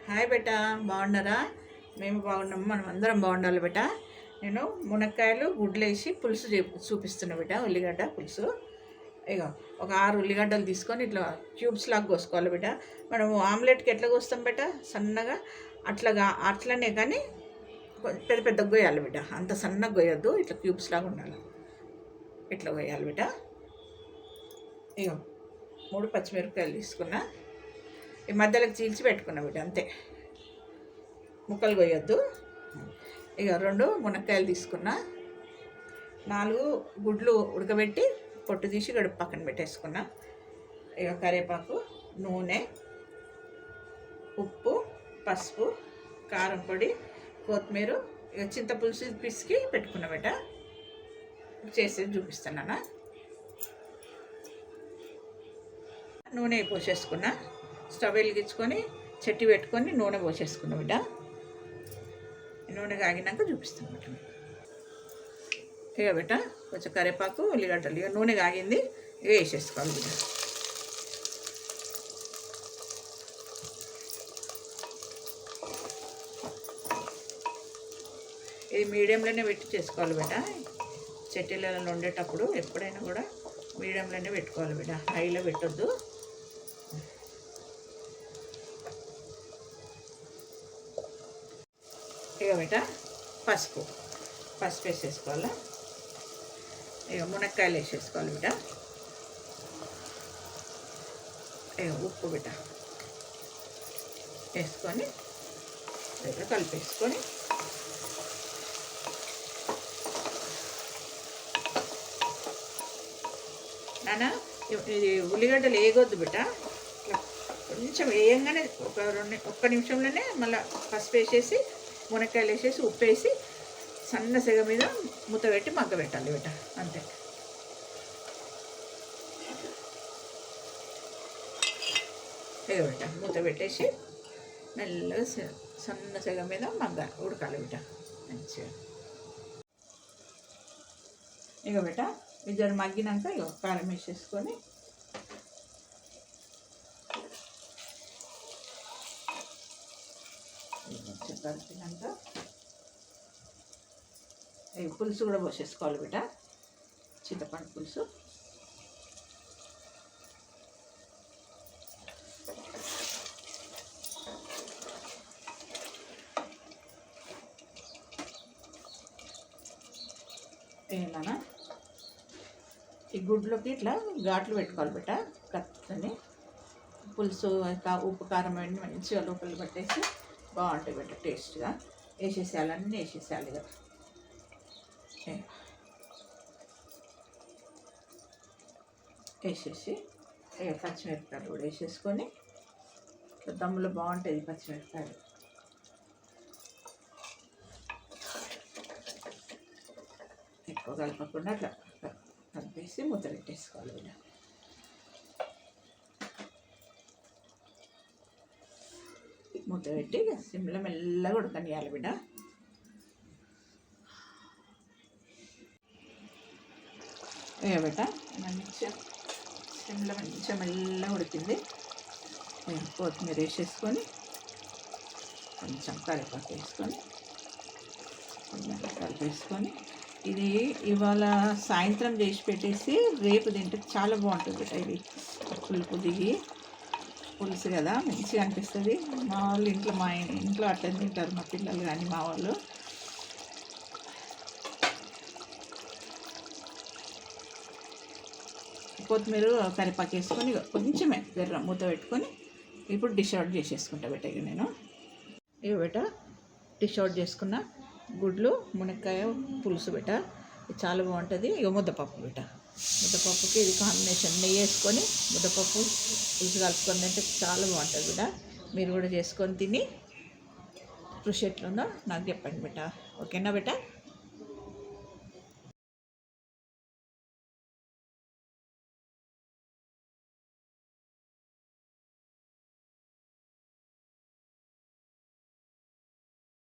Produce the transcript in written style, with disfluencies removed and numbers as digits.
Hi బేటా, బాగున్నారా? మేము బాగున్నాము, మనం అందరం బాగుండాలి బేటా. నేను మునక్కాయలు గుడ్లు వేసి పులుసు చూపిస్తున్నా బేటా. ఉల్లిగడ్డ పులుసు. ఇక ఒక 6 ఉల్లిగడ్డలు తీసుకొని ఇట్లా క్యూబ్స్ లాగా కోసుకోవాలి బేటా. మనము ఆమ్లెట్కి ఎట్లా కోస్తాం బేటా, సన్నగా అట్లనే, కానీ పెద్ద పెద్దగా కొయ్యాలి బేటా. అంత సన్నగా కొయ్యొద్దు, ఇట్లా క్యూబ్స్ లాగా ఉండాలి. ఇట్లా కొయ్యాలి బేటా. ఇక 3 పచ్చిమిరపకాయలు తీసుకున్నా, ఈ మధ్యలోకి చీల్చి పెట్టుకున్నా బిడ్డ, అంతే, ముక్కలు కొయ్యొద్దు. ఇక 2 మునక్కాయలు తీసుకున్నా, 4 గుడ్లు ఉడకబెట్టి పొట్టు తీసి గడుపు పక్కన పెట్టేసుకున్నా. ఇక కరివేపాకు, నూనె, ఉప్పు, పసుపు, కారం పొడి, కొత్తిమీర, ఇక చింతపులుసు పిసికి పెట్టుకున్నా బిడ్డ. చేసేది చూపిస్తున్నానా. నూనె పోసేసుకున్నా, స్టవ్ వెలిగించుకొని చెట్టు పెట్టుకొని నూనె పోసేసుకున్నా బిడ్డ. నూనె కాగినాక చూపిస్తాను బిడ్డ. ఇక బిడ్డ కొంచెం కరివేపాకు, ఉల్లిగడ్డలు, ఇక నూనె కాగింది, ఇక వేసేసుకోవాలి బిడ్డ. ఇది మీడియంలోనే పెట్టి చేసుకోవాలి బిడ్డ. చెట్టీలలో వండేటప్పుడు ఎప్పుడైనా కూడా మీడియంలోనే పెట్టుకోవాలి బిడ్డ, హైలో పెట్టొద్దు. ఇక బిడ్డ పసుపు వేసేసుకోవాలి. ఇక మునక్కాయలు వేసేసుకోవాలి బిడ్డ. ఇక ఉప్పు బిడ్డ వేసుకొని ఇట్లా కలిపేసుకొని నాన్న ఇది ఉల్లిగడ్డలు వేయగొద్దు బిడ్డ. ఇట్లా కొంచెం వేయంగానే ఒక్క నిమిషంలోనే మళ్ళీ పసుపు వేసేసి మునక్కాయలు వేసేసి ఉప్పు వేసి సన్న సెగ మీద మూత పెట్టి మగ్గ పెట్టాలి బిడ్డ, అంతే. ఇక బిడ్డ మూత పెట్టేసి మెల్లగా సన్న సెగ మీద ఉడకాలి బిడ్డ మంచిగా. ఇక బిడ్డ ఇద్దరు మగ్గినాక ఇక కారం వేసేసుకొని కొంచెం కలిపినాక పులుసు కూడా పోసేసుకోవాలి బిడ్డ, చింతపండు పులుసు. ఏమన్నా ఈ గుడ్లోకి ఇట్లా ఘాట్లు పెట్టుకోవాలి బిడ్డ, కత్తని పులుసు ఉప్పు కారం అన్నీ మంచిగా లోపల పట్టేసి బాగుంటాయి బిడ్డ, టేస్ట్గా. వేసేసేయాలి, అన్నీ వేసేసేయాలి కదా. వేసేసి పచ్చిమిరపకాయలు కూడా వేసేసుకొని దమ్ములో బాగుంటుంది పచ్చిమిరపకాయలు. ఎక్కువ కలపకుండా అట్లా కలిపేసి మూత పెట్టేసుకోవాలి బిడ్డ. మూత పెట్టి సిమ్లో మెల్లగా ఉడకనియాలి బిడ్డ. బిడ్డ మంచిగా సిమ్లో మంచిగా మెల్లగా ఉడికింది. కొత్తిమీర వేసేసుకొని కొంచెం కరివేపాకు వేసుకొని కలిపేసుకొని ఇది ఇవాళ సాయంత్రం చేసి పెట్టేసి రేపు తింటే చాలా బాగుంటుంది బిడ్డ. ఇది పులుపు దిగి పులుసు కదా, మంచిగా అనిపిస్తుంది. మా ఇంట్లో అట్లా తింటారు, మా పిల్లలు కానీ మా వాళ్ళు. కొత్తిమీర కరివేపాకు వేసుకొని కొంచెమే మూత పెట్టుకొని ఇప్పుడు డిష్ అవుట్ చేసేసుకుంటా బిడ్డ. ఇక నేను బిడ్డ డిష్ అవుట్ చేసుకున్న గుడ్లు మునక్కాయ పులుసు బిడ్డ, ఇది చాలా బాగుంటుంది. ఇక ముద్దపప్పు బిడ్డ, ముద్దపప్పుకి ఇది కాంబినేషన్. నెయ్యి వేసుకొని ముద్దపప్పు పులుసు కలుపుకొని తింటే చాలా బాగుంటుంది బిడ్డ. మీరు కూడా చేసుకొని తిని కృషి ఎట్లుందో నాకు చెప్పండి బిడ్డ. ఓకేనా బిడ్డ?